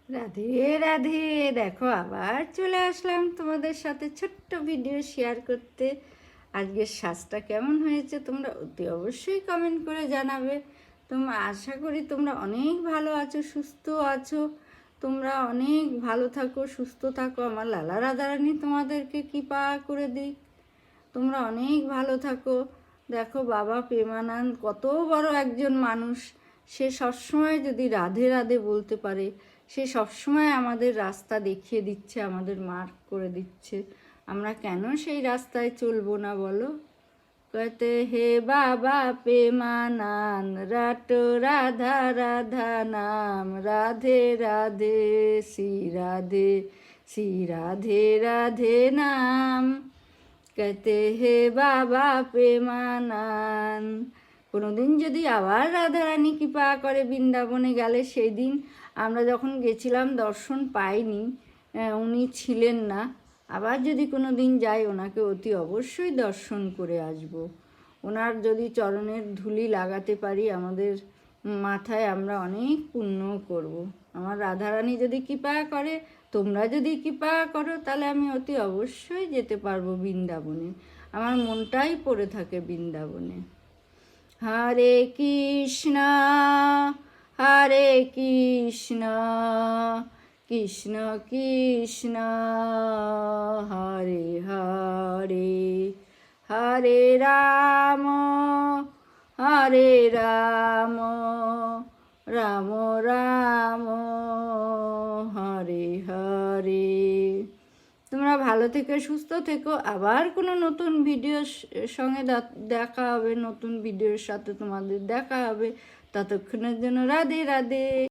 রাধে রাধে। দেখো আবার চলে আসলাম তোমাদের সাথে ছোট্ট ভিডিও শেয়ার করতে। আজকের সাজটা কেমন হয়েছে তোমরা অতি অবশ্যই কমেন্ট করে জানাবে। তোমরা আশা করি তোমরা অনেক ভালো আছো, সুস্থ আছো। তোমরা অনেক ভালো থাকো, সুস্থ থাকো। আমার লালা রাধারানী তোমাদেরকে কৃপা করে দিক। তোমরা অনেক ভালো থাকো। দেখো বাবা প্রেমানন্দ কত বড় একজন মানুষ। সে সবসময় যদি রাধে রাধে বলতে পারে, সে সবসময় আমাদের রাস্তা দেখিয়ে দিচ্ছে, আমাদের মার্ক করে দিচ্ছে। আমরা কেন সেই রাস্তায় চলবো না বলো? कहते हे बाबा प्रेमानंद रटो राधा राधा नाम, राधे राधे श्री राधे राधे नाम। कहते हे बाबा প্রেমানন্দ। কোনোদিন যদি আবার রাধারানী কৃপা করে বৃন্দাবনে গেলে, সেই দিন আমরা যখন গেছিলাম দর্শন পাইনি, উনি ছিলেন না। আবার যদি কোনো দিন যাই, ওনাকে অতি অবশ্যই দর্শন করে আসব। ওনার যদি চরণের ধুলি লাগাতে পারি আমাদের মাথায়, আমরা অনেক পুণ্য করব। আমার রাধারানী যদি কৃপা করে, তোমরা যদি কৃপা করো, তাহলে আমি অতি অবশ্যই যেতে পারবো বৃন্দাবনে। আমার মনটাই পড়ে থাকে বৃন্দাবনে। হরে কৃষ্ণ হরে কৃষ্ণ কৃষ্ণ কৃষ্ণ হরে হরে, হরে রাম রাম রাম হরে হরে। তোমরা ভালো থেকো, সুস্থ থেকো। আবার কোনো নতুন ভিডিওর সঙ্গে দেখা হবে, নতুন ভিডিওর সাথে তোমাদের দেখা হবে। ততক্ষণের জন্য রাধে রাধে।